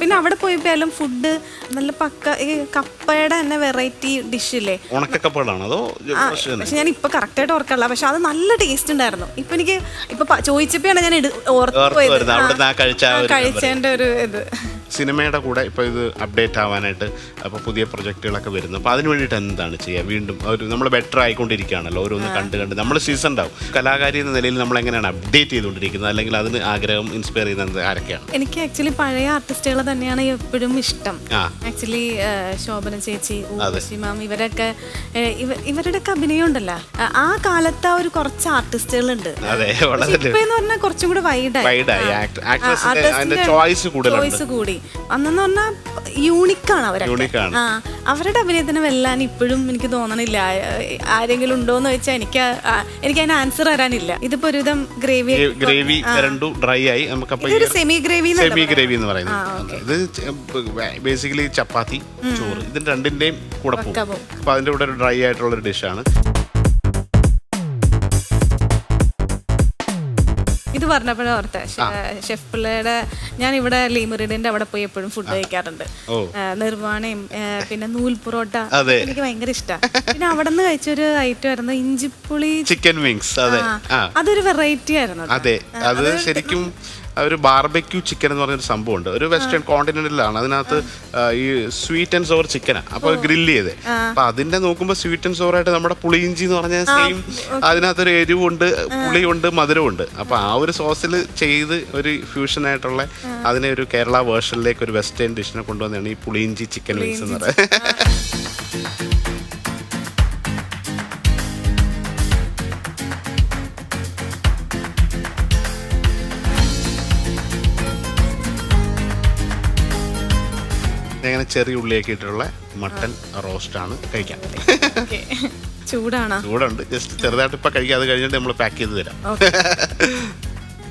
പിന്നെ അവിടെ പോയപ്പോഴും ഫുഡ് നല്ല പക്ക ഈ കപ്പയുടെ തന്നെ വെറൈറ്റി ഡിഷ് ഇല്ലേ, ഉണക്കക്കപ്പകളാണോ അതോ? പക്ഷെ ഞാൻ ഇപ്പൊ കറക്റ്റ് ആയിട്ട് ഓർക്കല്ല, പക്ഷെ അത് നല്ല ടേസ്റ്റ് ഉണ്ടായിരുന്നു. ഇപ്പൊ എനിക്ക് ഇപ്പൊ ചോദിച്ചപ്പോഴാണ് ഞാൻ കഴിച്ചതിന്റെ ഒരു ഇത്. സിനിമയുടെ കൂടെ ഇപ്പോൾ ഇത് അപ്ഡേറ്റ് ആവാനായിട്ട് അപ്പോൾ പുതിയ പ്രൊജക്റ്റുകളൊക്കെ വരുന്നു. അപ്പോൾ അതിന് വേണ്ടിയിട്ട് എന്താണ് ചെയ്യുക? വീണ്ടും നമ്മൾ ബെറ്റർ ആയിക്കൊണ്ടിരിക്കുകയാണല്ലോ, ഓരോന്ന് കണ്ട് നമ്മൾ സീസൺ ഉണ്ടാവും. കലാകാരി എന്ന നിലയിൽ നമ്മൾ എങ്ങനെയാണ് അപ്ഡേറ്റ് ചെയ്തുകൊണ്ടിരിക്കുന്നത്, അല്ലെങ്കിൽ അതിന് ആഗ്രഹം ഇൻസ്പയർ ചെയ്യുന്നത് ആരൊക്കെയാണ്? എനിക്ക് ആക്ച്വലി പഴയ ആർട്ടിസ്റ്റുകൾ തന്നെയാണ് എപ്പോഴും ഇഷ്ടം. ആക്ച്വലി ശോഭന ചേച്ചി, ഊർവശി മാം, ഇവരുടെയൊക്കെ അഭിനയം ഉണ്ടല്ലോ, ആ കാലത്ത് ഒരു കുറച്ച് ആർട്ടിസ്റ്റുകളുണ്ട്. ഇപ്പെന്ന് പറഞ്ഞാൽ കുറച്ചും കൂടെ വൈഡായി, ചോയ്സ് കൂടി. അന്നെന്ന് പറഞ്ഞാൽ യൂണിക്കാണ് അവരൊക്കെ. അവരുടെ അഭിനയത്തിന് വെല്ലാൻ ഇപ്പോഴും എനിക്ക് തോന്നണില്ല. ആരെങ്കിലും ഉണ്ടോന്ന് ചോദിച്ചാൽ എനിക്ക് അതിന് ആൻസർ തരാനില്ല. ഇതിപ്പോ ഒരുവിധം ഗ്രേവി ഡ്രൈ ആയി, നമുക്ക് സെമി ഗ്രേവി എന്ന് പറയുന്നത്. ഇത് ബേസിക്കലി ചപ്പാത്തി, ചോറ്, ഇതിന്റെ രണ്ടിന്റെയും കൂടെ പോകും. അപ്പൊ അതിന്റെ കൂടെ ഒരു ഡ്രൈ ആയിട്ടുള്ള ഒരു ഡിഷാണ് ഇത്. പറഞ്ഞപ്പോഴും ഓർത്തെ ഷെഫ് പിള്ളയുടെ, ഞാൻ ഇവിടെ ലീമറിഡിന്റെ അവിടെ പോയി എപ്പോഴും ഫുഡ് കഴിക്കാറുണ്ട്. നിർവാണയും പിന്നെ നൂൽ പൊറോട്ട എനിക്ക് ഭയങ്കര ഇഷ്ടമാണ്. പിന്നെ അവിടെ നിന്ന് കഴിച്ചൊരു ഐറ്റം ആയിരുന്നു ഇഞ്ചിപ്പുളി ചിക്കൻ വിങ്സ്. അതൊരു വെറൈറ്റി ആയിരുന്നു. അതെ, അത് ശരിക്കും ഒരു ബാർബെക്യൂ ചിക്കൻ എന്ന് പറഞ്ഞൊരു സംഭവമുണ്ട്. ഒരു വെസ്റ്റേൺ കോണ്ടിനെന്റലാണ്. അതിനകത്ത് ഈ സ്വീറ്റ് ആൻഡ് സോർ ചിക്കനാണ്. അപ്പോൾ ഗ്രില്ല് ചെയ്തേ. അപ്പൊ അതിന്റെ നോക്കുമ്പോൾ സ്വീറ്റ് ആൻഡ് സോർ ആയിട്ട് നമ്മുടെ പുളിയിഞ്ചി എന്ന് പറഞ്ഞ സെയിം, അതിനകത്തൊരു എരിവുണ്ട്, പുളിയുണ്ട്, മധുരമുണ്ട്. അപ്പൊ ആ ഒരു സോസിൽ ചെയ്ത് ഒരു ഫ്യൂഷൻ ആയിട്ടുള്ള അതിനെ ഒരു കേരള വേർഷനിലേക്ക് ഒരു വെസ്റ്റേൺ ഡിഷിനെ കൊണ്ടുവന്നതാണ് ഈ പുളിയിഞ്ചി ചിക്കൻ വിങ്സ് എന്ന് പറയുന്നത്. അങ്ങനെ ചെറിയ ഉള്ളിയൊക്കെ ഇട്ടിട്ടുള്ള മട്ടൻ റോസ്റ്റാണ് കഴിക്കാൻ. ചൂടുണ്ട്, ജസ്റ്റ് ചെറുതായിട്ട് ഇപ്പൊ കഴിക്കാം. അത് കഴിഞ്ഞിട്ട് നമ്മൾ പാക്ക് ചെയ്ത് തരാം.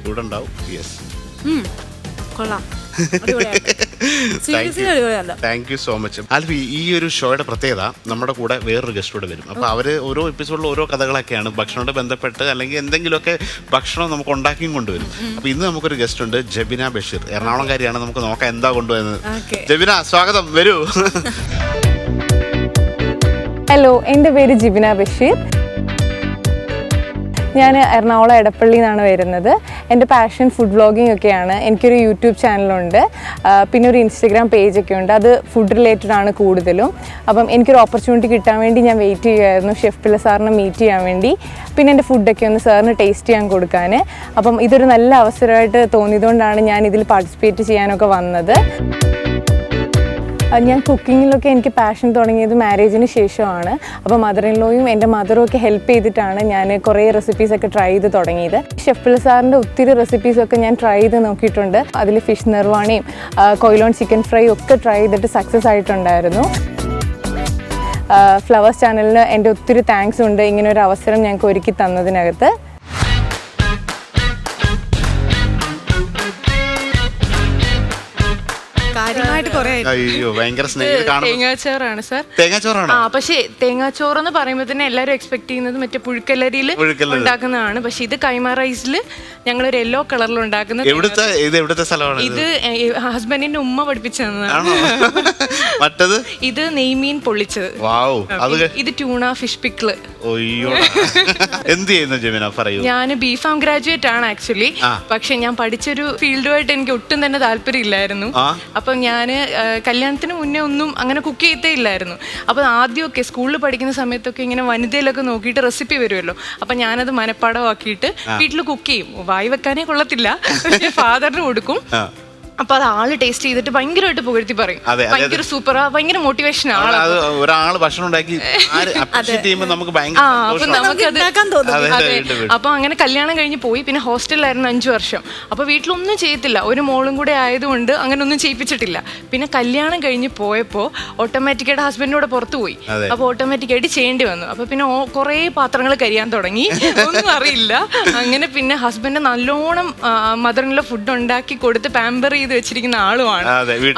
ചൂടുണ്ടാവും. Yes, thank you so much. Alfi, ഈ ഒരു ഷോയുടെ പ്രത്യേകത, നമ്മുടെ കൂടെ വേറൊരു ഗസ്റ്റോട് വരും. അപ്പോൾ അവര് ഓരോ എപ്പിസോഡിൽ ഓരോ കഥകളൊക്കെയാണ് ഭക്ഷണത്തോട് ബന്ധപ്പെട്ട്, അല്ലെങ്കിൽ എന്തെങ്കിലുമൊക്കെ ഭക്ഷണം നമുക്ക് ഉണ്ടാക്കിയും കൊണ്ടുവരും. അപ്പോൾ ഇന്ന് നമുക്കൊരു ഗസ്റ്റ് ഉണ്ട്, ജബിന ബഷീർ. എറണാകുളംകാരിയാണ്. നമുക്ക് നോക്കാം എന്താ കൊണ്ടുവരുന്നത്. ജബിന, സ്വാഗതം, വരൂ. ഹലോ, എൻ്റെ പേര് ജിബിന ബഷീർ. ഞാൻ എറണാകുളം എടപ്പള്ളിയിൽ നിന്നാണ് വരുന്നത്. എൻ്റെ പാഷൻ ഫുഡ് വ്ളോഗിങ് ഒക്കെയാണ്. എനിക്കൊരു യൂട്യൂബ് ചാനലുണ്ട്, പിന്നെ ഒരു ഇൻസ്റ്റഗ്രാം പേജൊക്കെ ഉണ്ട്. അത് ഫുഡ് റിലേറ്റഡ് ആണ് കൂടുതലും. അപ്പം എനിക്കൊരു ഓപ്പർച്യൂണിറ്റി കിട്ടാൻ വേണ്ടി ഞാൻ വെയിറ്റ് ചെയ്യുമായിരുന്നു, ഷെഫ് പിള്ള സാറിനെ മീറ്റ് ചെയ്യാൻ വേണ്ടി, പിന്നെ എൻ്റെ ഫുഡൊക്കെ ഒന്ന് സാറിന് ടേസ്റ്റ് ചെയ്യാൻ കൊടുക്കാൻ. അപ്പം ഇതൊരു നല്ല അവസരമായിട്ട് തോന്നിയതുകൊണ്ടാണ് ഞാൻ ഇതിൽ പാർട്ടിസിപ്പേറ്റ് ചെയ്യാനൊക്കെ വന്നത്. ഞാൻ കുക്കിങ്ങിലൊക്കെ എനിക്ക് പാഷൻ തുടങ്ങിയത് മാരേജിന് ശേഷമാണ്. അപ്പോൾ മദർ ഇൻ ലോയും എൻ്റെ മദറും ഒക്കെ ഹെൽപ്പ് ചെയ്തിട്ടാണ് ഞാൻ കുറേ റെസിപ്പീസൊക്കെ ട്രൈ ചെയ്ത് തുടങ്ങിയത്. ഷെഫ് പിള്ള സാറിൻ്റെ ഒത്തിരി റെസിപ്പീസൊക്കെ ഞാൻ ട്രൈ ചെയ്ത് നോക്കിയിട്ടുണ്ട്. അതിൽ ഫിഷ് നിർവാണിയും കൊയിലോൺ ചിക്കൻ ഫ്രൈ ഒക്കെ ട്രൈ ചെയ്തിട്ട് സക്സസ് ആയിട്ടുണ്ടായിരുന്നു. ഫ്ലവേഴ്സ് ചാനലിന് എൻ്റെ ഒത്തിരി താങ്ക്സ് ഉണ്ട് ഇങ്ങനെ ഒരു അവസരം ഞങ്ങൾക്ക് ഒരുക്കി തന്നതിനകത്ത്. തേങ്ങാച്ചോറാണ് സാർ. പക്ഷേ തേങ്ങാച്ചോറ് എന്ന് പറയുമ്പോൾ തന്നെ എല്ലാവരും എക്സ്പെക്ട് ചെയ്യുന്നത് മറ്റേ പുഴുക്കലരിയിൽ ഉണ്ടാക്കുന്നതാണ്. പക്ഷെ ഇത് കൈമ റൈസിൽ ഞങ്ങളൊരു യെല്ലോ കളറിൽ ഉണ്ടാക്കുന്നത്. ഇത് ഹസ്ബൻഡിന്റെ ഉമ്മ പഠിപ്പിച്ചു തന്നതാണ്. ഇത് നെയ്മീൻ പൊള്ളിച്ചത്. ഇത് ട്യൂണ ഫിഷ് പിക്കിള്. ഞാൻ ബി.ഫാം ഗ്രാജുവേറ്റ് ആണ് ആക്ച്വലി. പക്ഷെ ഞാൻ പഠിച്ചൊരു ഫീൽഡുമായിട്ട് എനിക്ക് ഒട്ടും തന്നെ താല്പര്യം ഇല്ലായിരുന്നു. അപ്പം ഞാൻ കല്യാണത്തിന് മുന്നേ ഒന്നും അങ്ങനെ കുക്ക് ചെയ്തേ ഇല്ലായിരുന്നു. അപ്പോൾ ആദ്യമൊക്കെ സ്കൂളിൽ പഠിക്കുന്ന സമയത്തൊക്കെ ഇങ്ങനെ വനിതയിലൊക്കെ നോക്കിയിട്ട് റെസിപ്പി വരുമല്ലോ, അപ്പം ഞാനത് മനപ്പാടമാക്കിയിട്ട് വീട്ടിൽ കുക്ക് ചെയ്യും. വായി വെക്കാനേ കൊള്ളത്തില്ല, പക്ഷേ ഫാദറിന് കൊടുക്കും. അപ്പൊ അത് ആള് ടേസ്റ്റ് ചെയ്തിട്ട് ഭയങ്കരമായിട്ട് പുകഴ്ത്തി പറയും, ഭയങ്കര സൂപ്പറാ, ഭയങ്കര മോട്ടിവേഷൻ ആണ്. അപ്പൊ അങ്ങനെ കല്യാണം കഴിഞ്ഞ് പോയി. പിന്നെ ഹോസ്റ്റലിലായിരുന്നു 5 വർഷം. അപ്പൊ വീട്ടിലൊന്നും ചെയ്യത്തില്ല, ഒരു മോളും കൂടെ ആയതുകൊണ്ട് അങ്ങനെ ഒന്നും ചെയ്യിപ്പിച്ചിട്ടില്ല. പിന്നെ കല്യാണം കഴിഞ്ഞ് പോയപ്പോ ഓട്ടോമാറ്റിക്കായിട്ട് ഹസ്ബൻഡിനോട് പുറത്തു പോയി. അപ്പൊ ഓട്ടോമാറ്റിക്കായിട്ട് ചെയ്യേണ്ടി വന്നു. അപ്പൊ പിന്നെ കുറെ പാത്രങ്ങൾ കരിയാൻ തുടങ്ങി, ഒന്നും അറിയില്ല. അങ്ങനെ പിന്നെ ഹസ്ബൻഡ് നല്ലോണം മദറിനുള്ള ഫുഡ് ഉണ്ടാക്കി കൊടുത്ത് പാമ്പർ ചെയ്ത് വെച്ചിരിക്കുന്ന ആളുമാണ്.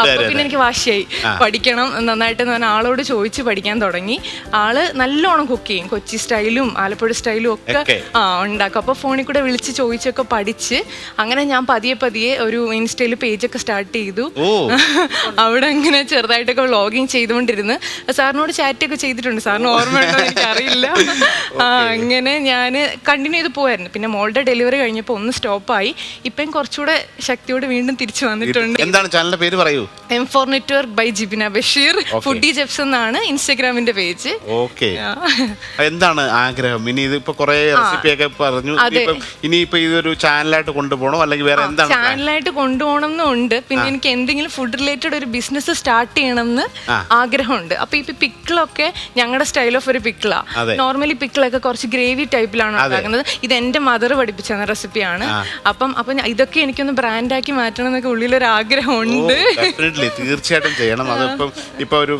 അപ്പൊ പിന്നെ എനിക്ക് വാശിയായി, പഠിക്കണം നന്നായിട്ട് എന്ന് പറഞ്ഞ ആളോട് ചോദിച്ച് പഠിക്കാൻ തുടങ്ങി. ആള് നല്ലോണം കുക്ക് ചെയ്യും, കൊച്ചി സ്റ്റൈലും ആലപ്പുഴ സ്റ്റൈലും ഒക്കെ ഉണ്ടാക്കും. അപ്പൊ ഫോണിൽ കൂടെ വിളിച്ച് ചോദിച്ചൊക്കെ പഠിച്ച് അങ്ങനെ ഞാൻ പതിയെ ഒരു ഇൻസ്റ്റയിൽ പേജൊക്കെ സ്റ്റാർട്ട് ചെയ്തു. അവിടെ ഇങ്ങനെ ചെറുതായിട്ടൊക്കെ വ്ളോഗിങ് ചെയ്തുകൊണ്ടിരുന്ന് സാറിനോട് ചാറ്റ് ഒക്കെ ചെയ്തിട്ടുണ്ട്. സാറിന് ഓർമ്മയുണ്ടോ എനിക്ക് അറിയില്ല. അങ്ങനെ ഞാൻ കണ്ടിന്യൂ ചെയ്ത് പോയായിരുന്നു. പിന്നെ മോളുടെ ഡെലിവറി കഴിഞ്ഞപ്പോൾ ഒന്ന് സ്റ്റോപ്പായി. ഇപ്പം കുറച്ചുകൂടെ ശക്തിയോട് വീണ്ടും തിരിച്ചു വന്നിട്ടുണ്ട്. എന്താണ് ചാനലിന്റെ പേര് പറയൂ? M4 network by Jibina Basheer. Foodie chefs എന്നാണ് ഇൻസ്റ്റാഗ്രാമിന്റെ പേജ്. എന്താണ് ആഗ്രഹം? ഇനി ഇതിപ്പോ കുറെ റെസിപ്പിയൊക്കെ പറഞ്ഞു, ഇനിയിപ്പോ ഇതൊരു ചാനലായിട്ട് കൊണ്ടുപോകണോ അല്ലെങ്കിൽ വേറെ എന്താണ്? ചാനലായിട്ട് കൊണ്ടുപോകണം എന്നുണ്ട്. പിന്നെ എനിക്ക് എന്തെങ്കിലും ഫുഡ് റിലേറ്റഡ് ഒരു ബിസിനസ് സ്റ്റാർട്ട് ചെയ്യണം എന്ന് ആഗ്രഹമുണ്ട്. അപ്പൊ ഇപ്പൊ പിക്കിളൊക്കെ ഞങ്ങളുടെ സ്റ്റൈൽ ഓഫ് ഒരു പിക്കിളാ. നോർമലി പിക്കിളൊക്കെ കുറച്ച് ഗ്രേവി ടൈപ്പിലാണ് ഉണ്ടാക്കുന്നത്. ഇത് എന്റെ മദർ പഠിപ്പിച്ച റെസിപ്പിയാണ്. അപ്പം ഇതൊക്കെ എനിക്കൊന്ന് ബ്രാൻഡാക്കി മാറ്റണം എന്നൊക്കെ ഉള്ളിലൊരു ആഗ്രഹമുണ്ട്. തീർച്ചയായിട്ടും ചെയ്യണം. അതിപ്പം ഇപ്പൊ ഒരു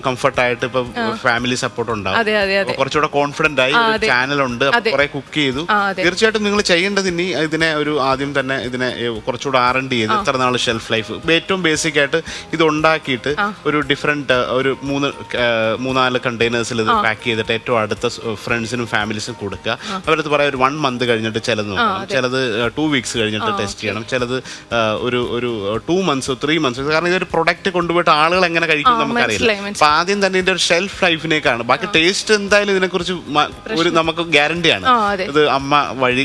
കംഫർട്ടായിട്ട് ഇപ്പൊ ഫാമിലി സപ്പോർട്ട് ഉണ്ടാവും, കുറച്ചുകൂടെ കോൺഫിഡന്റ് ആയി ചാനലുണ്ട്, കുറെ കുക്ക് ചെയ്തു. തീർച്ചയായിട്ടും നിങ്ങൾ ചെയ്യേണ്ടത് ഇനി ഇതിനെ ഒരു ആദ്യം തന്നെ ഇതിനെ കുറച്ചുകൂടെ R&D ചെയ്ത് എത്ര നാൾ ഷെൽഫ് ലൈഫ്, ഏറ്റവും ബേസിക് ആയിട്ട് ഇത് ഉണ്ടാക്കിയിട്ട് ഒരു ഡിഫറെന്റ് ഒരു 3-4 കണ്ടെയ്നേഴ്സിൽ ഇത് പാക്ക് ചെയ്തിട്ട് ഏറ്റവും അടുത്ത ഫ്രണ്ട്സിനും ഫാമിലീസിനും കൊടുക്കുക. അവരത് പറയാം ഒരു 1 മന്ത് കഴിഞ്ഞിട്ട് ചിലത് നോക്കണം, ചിലത് 2 വീക്സ് കഴിഞ്ഞിട്ട് ടെസ്റ്റ് ചെയ്യണം, ചിലത് ഒരു 2 months 3 months, കാരണം ഇതൊരു പ്രൊഡക്റ്റ് കൊണ്ടുപോയിട്ട് ആളുകൾ എങ്ങനെ കഴിക്കും നമുക്കറിയില്ല. അപ്പൊ ആദ്യം തന്നെ ഇതിന്റെ ഒരു ഷെൽഫ് ലൈഫിനേക്കാണ്. ബാക്കി ടേസ്റ്റ് എന്തായാലും ഇതിനെക്കുറിച്ച് ഒരു നമുക്ക് ഗ്യാരണ്ടിയാണ്. ഇത് അമ്മ വഴി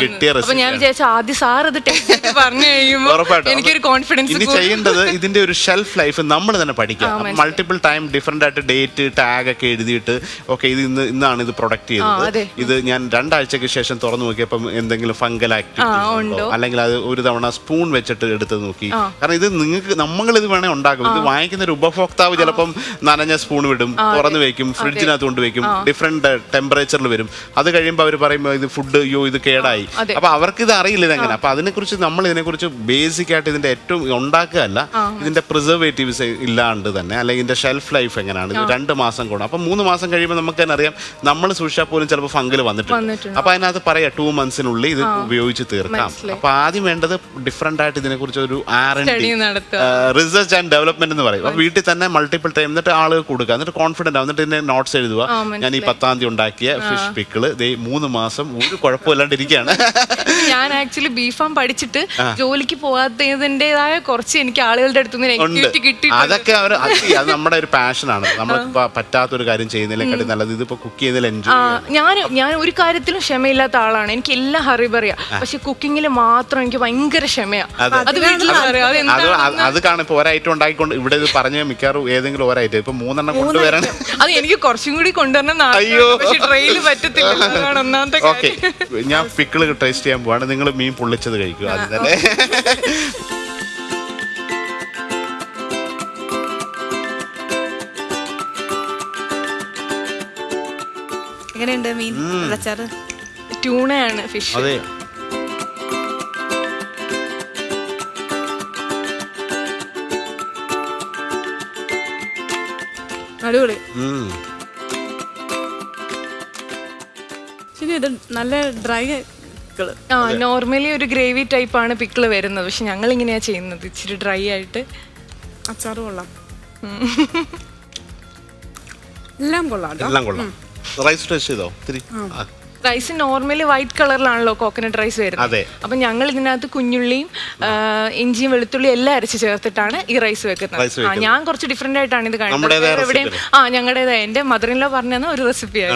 കിട്ടിയ റെസിപ്പി. ഞാൻ വിചാരിച്ചു ആദ്യം സാർ അത് ടേസ്റ്റ് പറഞ്ഞു കഴിയുമ്പോൾ എനിക്കൊരു കോൺഫിഡൻസ്. ഇനി ചെയ്യേണ്ടത് ഇതിന്റെ ഒരു ഷെൽഫ് ലൈഫ് നമ്മൾ തന്നെ പഠിക്കാം. മൾട്ടിപ്പിൾ ടൈം ഡിഫറെന്റ് ആയിട്ട് ഡേറ്റ് ടാഗ് ഒക്കെ എഴുതിയിട്ട് ഓക്കെ ഇത് ഇന്നാണ് ഇത് പ്രൊഡക്റ്റ് ചെയ്തത്, ഇത് ഞാൻ 2 ആഴ്ചക്ക് ശേഷം തുറന്നു നോക്കിയപ്പം എന്തെങ്കിലും ഫംഗൽ ആക്ടിവിറ്റി ഉണ്ടോ, അല്ലെങ്കിൽ അത് ഒരു തവണ സ്പൂൺ വെച്ചിട്ട് എടുത്ത് നോക്കി. കാരണം ഇത് നിങ്ങൾക്ക് നമ്മളിത് വേണേ ഉണ്ടാക്കും. ഇത് വാങ്ങിക്കുന്ന ഒരു ഉപഭോക്താവ് ചിലപ്പം നനഞ്ഞ സ്പൂൺ വിടും, തുറന്നു വെക്കും, ഫ്രിഡ്ജിനകത്ത് കൊണ്ടുവയ്ക്കും, ഡിഫറെന്റ് ടെമ്പറേച്ചറിൽ വരും. അത് കഴിയുമ്പോൾ അവർ പറയുമ്പോൾ ഇത് ഫുഡ് ഇത് കേടായി. അപ്പൊ അവർക്ക് ഇത് അറിയില്ല ഇതെങ്ങനെ. അപ്പൊ അതിനെക്കുറിച്ച് നമ്മൾ ഇതിനെക്കുറിച്ച് ബേസിക് ആയിട്ട് ഇതിന്റെ ഏറ്റവും ഉണ്ടാക്കുകയല്ല, ഇതിന്റെ പ്രിസർവേറ്റീവ്സ് ഇല്ലാണ്ട് തന്നെ, അല്ലെങ്കിൽ ഇതിന്റെ ഷെൽഫ് ലൈഫ് എങ്ങനെയാണ്, ഇത് 2 മാസം കൂടെ. അപ്പൊ 3 മാസം കഴിയുമ്പോൾ നമുക്ക് തന്നെ അറിയാം നമ്മൾ സൂക്ഷിച്ചാൽ പോലും ചിലപ്പോൾ ഫംഗൽ വന്നിട്ടുണ്ട്. അപ്പൊ അതിനകത്ത് പറയാം 2 monthsനുള്ളിൽ ഇത് ഉപയോഗിച്ച് തീർക്കാം. അപ്പൊ ആദ്യം വേണ്ടത് ഡിഫറെന്റ് ആയിട്ട് ഇതിനെക്കുറിച്ച് ഒരു R&D റിസർച്ച് ആൻഡ് ഡെവലപ്മെന്റ് എന്ന് പറയും. അപ്പൊ വീട്ടിൽ തന്നെ മൾട്ടിപ്പിൾ ടൈം എന്നിട്ട് ആളുകൾ കൊടുക്കുക, എന്നിട്ട് കോൺഫിഡന്റ് ആവും, എന്നിട്ട് ഇതിന്റെ നോട്ട്സ് എഴുതുക. ഞാൻ ഈ 10ാം തീയതി ഉണ്ടാക്കിയ ഫിഷ് പിക്കിള് 3 മാസം ഒരു കുഴപ്പമില്ലാണ്ടിരിക്കുകയാണ്. ഞാൻ ആക്ച്വലി ബീഫാം പഠിച്ചിട്ട് ജോലിക്ക് പോകാത്തതിൻ്റെതായ കുറച്ച് എനിക്ക് ആളുകളുടെ അടുത്തുനിന്ന് കിട്ടി. അതൊക്കെ അത് നമ്മുടെ ഒരു പാഷനാണ്. നമ്മൾക്ക് പറ്റാത്തൊരു കാര്യം ചെയ്യുന്നതിനെക്കാട്ടി നല്ലത് ഇതിപ്പോ കുക്ക് ചെയ്തതിൽ എൻജോയ്. ഞാൻ ഒരു കാര്യത്തിലും ക്ഷമയില്ലാത്ത ആളാണ്. എനിക്ക് എല്ലാം ഹറിബറിയാ, പക്ഷെ കുക്കിങ്ങിൽ മാത്രം എനിക്ക് ഭയങ്കര ക്ഷമയാ. അത് കാണും. ഇപ്പൊ ഒരൈറ്റം ഉണ്ടാക്കിക്കൊണ്ട് ഇവിടെ ഇത് പറഞ്ഞ മിക്കവാറും ഏതെങ്കിലും ഒരൈറ്റം ഇപ്പൊ 3 എണ്ണം കൊണ്ടുവരാൻ അത് എനിക്ക് കുറച്ചും കൂടി കൊണ്ടുവരണം. അയ്യോ ട്രെയിനിൽ പറ്റത്തില്ല. ഓക്കെ, ഞാൻ പിക്കിള് ടേസ്റ്റ് ചെയ്യാൻ പോവാണ്. നിങ്ങൾ മീൻ പൊള്ളിച്ചത് കഴിക്കുക അത് തന്നെ. എങ്ങനെയുണ്ട് മീൻ വെള്ളച്ചാറ്? ട്യൂണയാണ് ഫിഷ്. അതെ, അടിപൊളി. ശരി, ഇത് നല്ല ഡ്രൈ. നോർമലി ഒരു ഗ്രേവി ടൈപ്പാണ് പിക്കിള് വരുന്നത്, പക്ഷെ ഞങ്ങൾ ഇങ്ങനെയാ ചെയ്യുന്നത്, ഇച്ചിരി ഡ്രൈ ആയിട്ട്. അച്ചാറ് കൊള്ളാം, എല്ലാം കൊള്ളാം. എല്ലാം കൊള്ളാം. റൈസ് ടേസ്റ്റ് ചെയ്തോ? റൈസ് നോർമലി വൈറ്റ് കളറിലാണല്ലോ കോക്കനട്ട് റൈസ് വരുന്നത്. അപ്പൊ ഞങ്ങൾ ഇതിനകത്ത് കുഞ്ഞുള്ളിയും ഇഞ്ചിയും വെളുത്തുള്ളിയും എല്ലാം അരച്ച് ചേർത്തിട്ടാണ് ഈ റൈസ് വെക്കുന്നത്. ഞാൻ കുറച്ച് ഡിഫറെന്റ് ആയിട്ടാണ് ഇത് കാണുന്നത്. എവിടെയും ഞങ്ങളുടേതായ എന്റെ മദറിൻലോ പറഞ്ഞ ഒരു റെസിപ്പിയാണ്.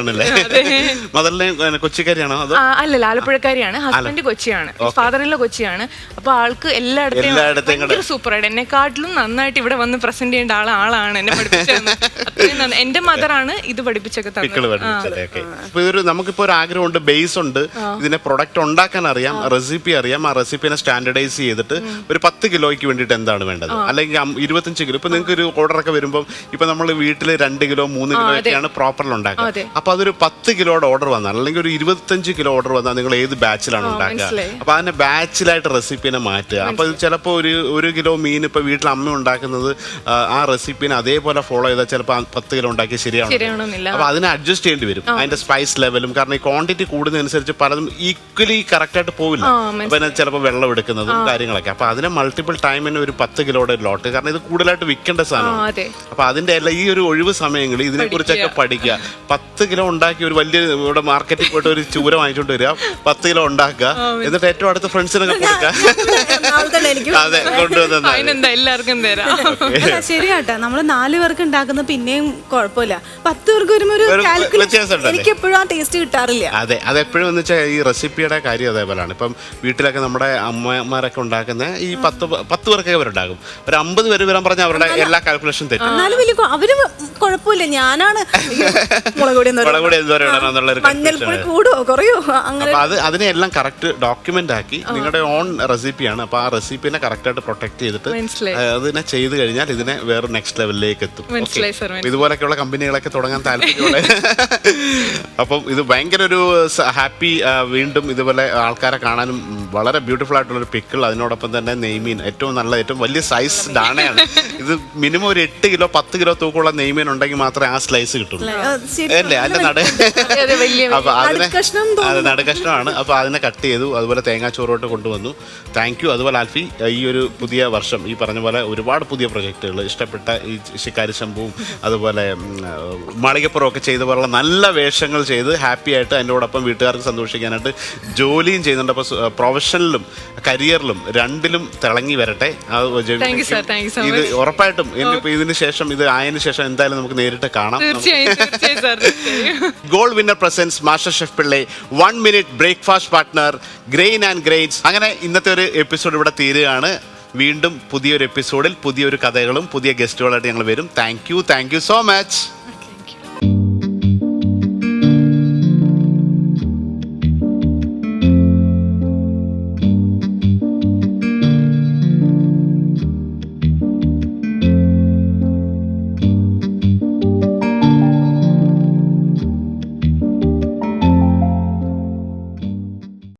അല്ലല്ല, ആലപ്പുഴക്കാരിയാണ്. Husband കൊച്ചിയാണ്, father in law കൊച്ചിയാണ്. അപ്പൊ ആൾക്ക് എല്ലായിടത്തും സൂപ്പറായിട്ട് എന്നെക്കാട്ടിലും നന്നായിട്ട് ഇവിടെ വന്ന് പ്രസന്റ് ചെയ്യേണ്ട ആളാണ് എന്നെ പഠിപ്പിച്ചത്. അത്രയും എന്റെ മദറാണ് ഇത് പഠിപ്പിച്ചൊക്കെ തന്നത്. നമുക്കിപ്പോ ഒരു ആഗ്രഹമുണ്ട്, ബേസ് ഉണ്ട്, ഇതിനെ പ്രൊഡക്റ്റ് ഉണ്ടാക്കാൻ അറിയാം, റെസിപ്പി അറിയാം. ആ റെസിപ്പിനെ സ്റ്റാൻഡർഡൈസ് ചെയ്തിട്ട് ഒരു 10 കിലോയ്ക്ക് വേണ്ടിയിട്ട് എന്താണ് വേണ്ടത്, അല്ലെങ്കിൽ 25 കിലോ. ഇപ്പൊ നിങ്ങൾക്ക് ഒരു ഓർഡർ ഒക്കെ വരുമ്പോൾ ഇപ്പൊ നമ്മൾ വീട്ടിൽ 2 കിലോ 3 കിലോ ഒക്കെയാണ് പ്രോപ്പറിൽ ഉണ്ടാക്കുക. അപ്പൊ അതൊരു 10 കിലോയുടെ ഓർഡർ വന്നാൽ, അല്ലെങ്കിൽ ഒരു 25 കിലോ ഓർഡർ വന്നാൽ നിങ്ങൾ ഏത് ബാച്ചിലാണ് ഉണ്ടാക്കുക? അപ്പൊ അതിനെ ബാച്ചിലായിട്ട് റെസിപ്പിനെ മാറ്റുക. അപ്പൊ ചിലപ്പോൾ ഒരു കിലോ മീൻ ഇപ്പൊ വീട്ടിൽ അമ്മ ഉണ്ടാക്കുന്നത് ആ റെസിപ്പിനെ അതേപോലെ ഫോളോ ചെയ്താൽ ചിലപ്പോൾ 10 കിലോ ഉണ്ടാക്കി ശരിയാവണമെന്നില്ല. അപ്പൊ അതിനെ അഡ്ജസ്റ്റ് ചെയ്യേണ്ടി വരും, അതിന്റെ സ്പൈസ് ലെവലും. കാരണം ഈ ക്വാണ്ടിറ്റി കൂടുന്നതനുസരിച്ച് പലതും ഈക്വലി കറക്റ്റ് ആയിട്ട് പോവില്ല. അപ്പൊ അതിനെ ചിലപ്പോൾ വെള്ളം എടുക്കുന്നതും കാര്യങ്ങളൊക്കെ. അപ്പൊ അതിനെ മൾട്ടിപ്പിൾ ടൈമിന് ഒരു 10 കിലോയുടെ ലോട്ട്, കാരണം ഇത് കൂടുതലായിട്ട് വിൽക്കേണ്ട സാധനമാണ്. അപ്പൊ അതിന്റെ എല്ലാം ഈ ഒരു ഒഴിവ് സമയങ്ങളിൽ ഇതിനെ കുറിച്ചൊക്കെ പഠിക്കുക. 10 കിലോ ഉണ്ടാക്കി ഒരു വലിയ ഇവിടെ മാർക്കറ്റിൽ പോയിട്ട് ഒരു ചൂര വാങ്ങിച്ചോണ്ട് വരിക, 10 കിലോ ഉണ്ടാക്കുക, എന്നിട്ട് ഏറ്റവും അടുത്ത ഫ്രണ്ട്സിനൊക്കെ കൊടുക്കുക. അതെ, കൊണ്ടുവന്ന എല്ലാവർക്കും തരാം. ശരിയാട്ടെ, നമ്മള് 4 പേർക്ക് ഉണ്ടാക്കുന്ന പിന്നെയും കുഴപ്പമില്ല. 10 പേർക്ക് വരുമ്പോ എനിക്ക് എപ്പോഴും ആ ടേസ്റ്റ് കിട്ടാറില്ല. അതെ, അതെപ്പോഴും എന്ന് വെച്ചാൽ ഈ റെസിപ്പിയുടെ കാര്യം അതേപോലെയാണ്. ഇപ്പം വീട്ടിലൊക്കെ നമ്മുടെ അമ്മമാരൊക്കെ ഉണ്ടാക്കുന്ന ഈ 10 പേർക്കൊക്കെ അവരുണ്ടാകും. ഒരു 50 പേര് വരാൻ പറഞ്ഞാൽ അവരുടെ എല്ലാ കാൽക്കുലേഷൻ തെറ്റും. അവര് കുഴപ്പമില്ല, ഞാനാണ് കൂടുവോ കുറയോ അങ്ങനെ. അതിനെല്ലാം കറക്റ്റ് ഡോക്യുമെന്റ് ആക്കി നിങ്ങളുടെ ഓൺ റെസിപ്പിയാണ്. അപ്പൊ ആ റെസിപ്പിനെ കറക്റ്റ് ആയിട്ട് പ്രൊട്ടക്ട് ചെയ്തിട്ട് അതിനെ ചെയ്ത് കഴിഞ്ഞാൽ ഇതിനെ വേറെ നെക്സ്റ്റ് ലെവലിലേക്ക് എത്തും. ഇതുപോലൊക്കെയുള്ള കമ്പനികളൊക്കെ തുടങ്ങാൻ താല്പര്യമുള്ള അപ്പം ഇത് ഭയങ്കര ഒരു ഹാപ്പി. വീണ്ടും ഇതുപോലെ ആൾക്കാരെ കാണാനും വളരെ ബ്യൂട്ടിഫുൾ ആയിട്ടുള്ളൊരു പിക്കിൾ, അതിനോടൊപ്പം തന്നെ നെയ്മീൻ, ഏറ്റവും നല്ല ഏറ്റവും വലിയ സൈസ് ഡാണയാണ്. ഇത് മിനിമം ഒരു 8 കിലോ 10 കിലോ തൂക്കമുള്ള നെയ്മീൻ ഉണ്ടെങ്കിൽ മാത്രമേ ആ സ്ലൈസ് കിട്ടുള്ളൂ അല്ലേ? അതിന്റെ അപ്പൊ അതിനെ നടുകഷ്ണമാണ്. അപ്പൊ അതിനെ കട്ട് ചെയ്തു, അതുപോലെ തേങ്ങാച്ചോറോട്ട് കൊണ്ടുവന്നു. Thank you. അതുപോലെ ആൽഫി, ഈ ഒരു പുതിയ വർഷം ഈ പറഞ്ഞ പോലെ ഒരുപാട് പുതിയ പ്രൊജക്റ്റുകൾ ഇഷ്ടപ്പെട്ട ഈ ശിക്കാരി ശംഭുവും അതുപോലെ മാളികപ്പുറം ഒക്കെ ചെയ്ത പോലുള്ള നല്ല വേഷങ്ങൾ ചെയ്ത് ഹാപ്പി ആയിട്ട് അതിൻ്റെ സന്തോഷത്തിൻ്റെയോടൊപ്പം വീട്ടുകാർക്ക് സന്തോഷിക്കാനായിട്ട് ജോലിയും ചെയ്യുന്നുണ്ട്. അപ്പോൾ പ്രൊഫഷണലിലും കരിയറിലും രണ്ടിലും തിളങ്ങി വരട്ടെ. Thank you, sir. Thank you so ഇത് much. ഉറപ്പായിട്ടും ഇതിന് ശേഷം ഇത് ആയതിനു ശേഷം എന്തായാലും നമുക്ക് നേരിട്ട് കാണാം. തീർച്ചയായും sir. Gold winner presents master chef Pillai 1 minute breakfast partner grain and grains. അങ്ങനെ ഇന്നത്തെ ഒരു എപ്പിസോഡ് ഇവിടെ തീരുകയാണ്. വീണ്ടും പുതിയൊരു എപ്പിസോഡിൽ പുതിയൊരു കഥകളും പുതിയ ഗസ്റ്റുകളായിട്ട് ഞങ്ങൾ വരും. Thank you so much.